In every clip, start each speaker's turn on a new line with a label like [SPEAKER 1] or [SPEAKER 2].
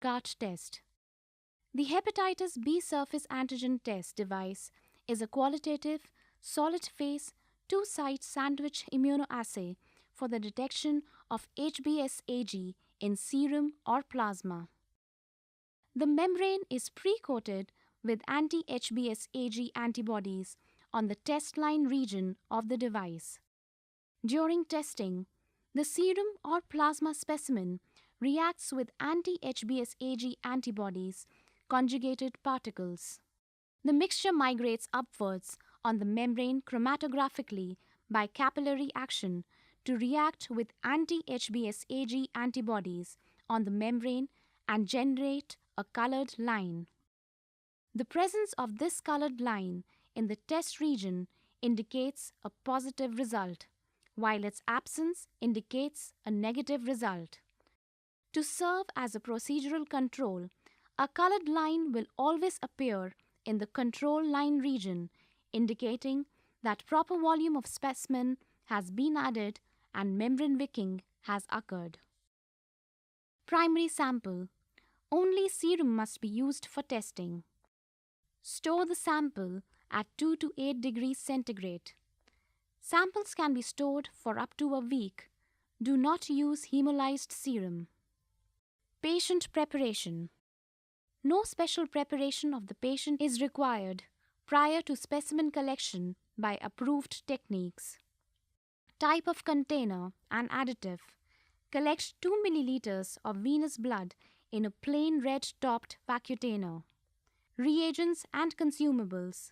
[SPEAKER 1] CART test. The hepatitis B surface antigen test device is a qualitative, solid-phase, two-site sandwich immunoassay for the detection of HBsAg in serum or plasma. The membrane is pre-coated with anti-HBsAg antibodies on the test line region of the device. During testing, the serum or plasma specimen reacts with anti-HBsAg antibodies, conjugated particles. The mixture migrates upwards on the membrane chromatographically by capillary action to react with anti-HBsAg antibodies on the membrane and generate a colored line. The presence of this colored line in the test region indicates a positive result, while its absence indicates a negative result. To serve as a procedural control, a colored line will always appear in the control line region, indicating that proper volume of specimen has been added and membrane wicking has occurred. Primary sample. Only serum must be used for testing. Store the sample at 2 to 8 degrees centigrade. Samples can be stored for up to a week. Do not use hemolyzed serum. Patient preparation. No special preparation of the patient is required prior to specimen collection by approved techniques. Type of container and additive. Collect 2 milliliters of venous blood in a plain red-topped vacutainer. Reagents and consumables.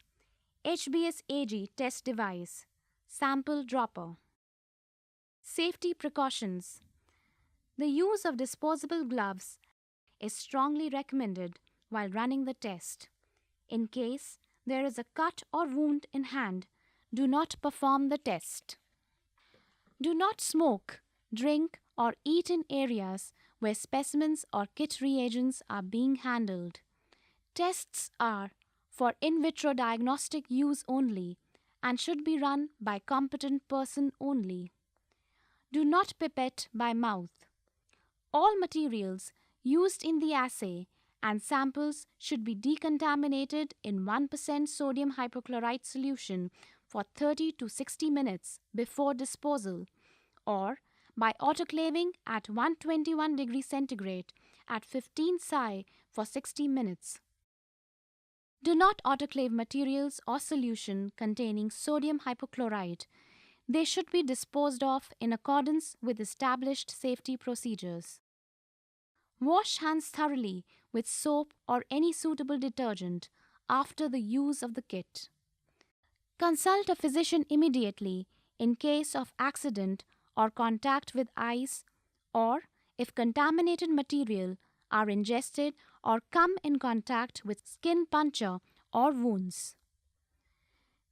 [SPEAKER 1] HBsAg test device. Sample dropper. Safety precautions. The use of disposable gloves is strongly recommended while running the test. In case there is a cut or wound in hand, do not perform the test. Do not smoke, drink, or eat in areas where specimens or kit reagents are being handled. Tests are for in vitro diagnostic use only and should be run by competent person only. Do not pipette by mouth. All materials used in the assay and samples should be decontaminated in 1% sodium hypochlorite solution for 30 to 60 minutes before disposal, or by autoclaving at 121 degrees centigrade at 15 psi for 60 minutes. Do not autoclave materials or solution containing sodium hypochlorite. They should be disposed of in accordance with established safety procedures. Wash hands thoroughly with soap or any suitable detergent after the use of the kit. Consult a physician immediately in case of accident or contact with eyes, or if contaminated material are ingested or come in contact with skin puncture or wounds.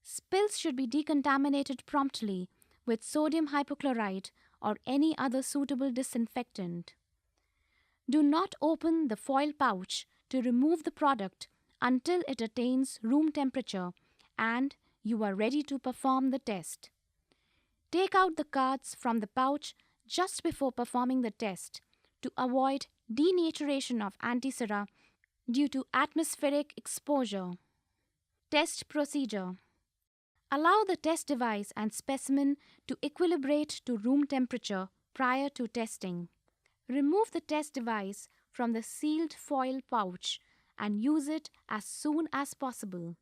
[SPEAKER 1] Spills should be decontaminated promptly with sodium hypochlorite or any other suitable disinfectant. Do not open the foil pouch to remove the product until it attains room temperature and you are ready to perform the test. Take out the cards from the pouch just before performing the test to avoid denaturation of antisera due to atmospheric exposure. Test procedure. Allow the test device and specimen to equilibrate to room temperature prior to testing. Remove the test device from the sealed foil pouch and use it as soon as possible.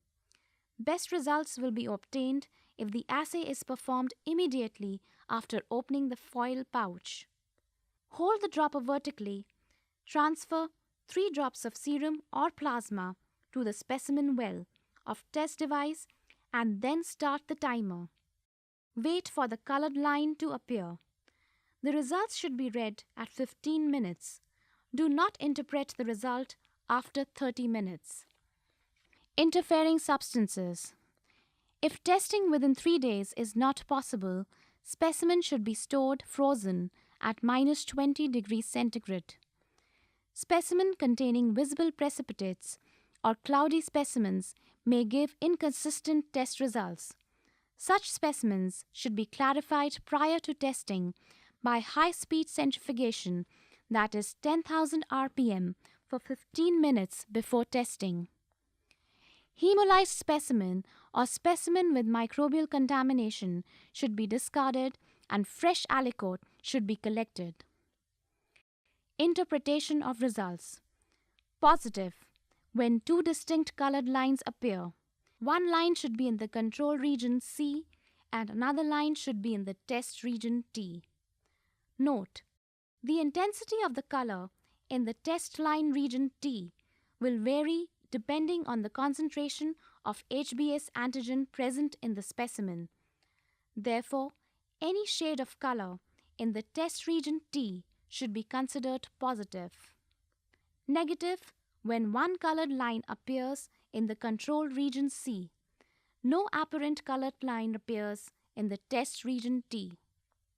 [SPEAKER 1] Best results will be obtained if the assay is performed immediately after opening the foil pouch. Hold the dropper vertically. Transfer 3 drops of serum or plasma to the specimen well of test device and then start the timer. Wait for the colored line to appear. The results should be read at 15 minutes. Do not interpret the result after 30 minutes. Interfering substances. If testing within 3 days is not possible, specimen should be stored frozen at -20 degrees centigrade. Specimen containing visible precipitates or cloudy specimens may give inconsistent test results. Such specimens should be clarified prior to testing by high-speed centrifugation, that is 10,000 rpm, for 15 minutes before testing. Hemolyzed specimen or specimen with microbial contamination should be discarded and fresh aliquot should be collected. Interpretation of results. Positive. When two distinct colored lines appear. One line should be in the control region C and another line should be in the test region T. Note: the intensity of the color in the test line region T will vary depending on the concentration of HBs antigen present in the specimen. Therefore, any shade of color in the test region T should be considered positive. Negative when one colored line appears in the control region C. No apparent colored line appears in the test region T.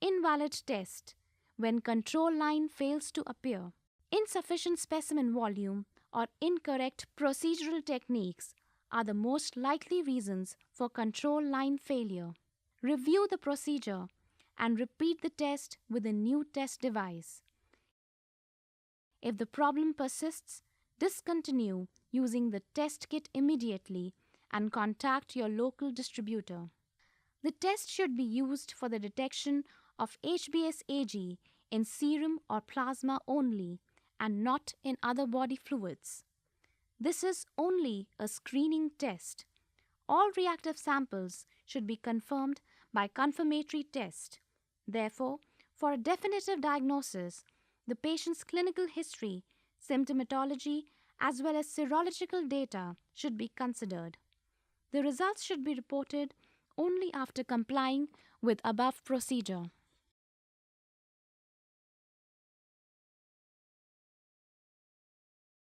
[SPEAKER 1] Invalid test when control line fails to appear. Insufficient specimen volume or incorrect procedural techniques are the most likely reasons for control line failure. Review the procedure and repeat the test with a new test device. If the problem persists, discontinue using the test kit immediately and contact your local distributor. The test should be used for the detection of HBsAg in serum or plasma only and not in other body fluids. This is only a screening test. All reactive samples should be confirmed by confirmatory test. Therefore, for a definitive diagnosis, the patient's clinical history, symptomatology, as well as serological data should be considered. The results should be reported only after complying with above procedure.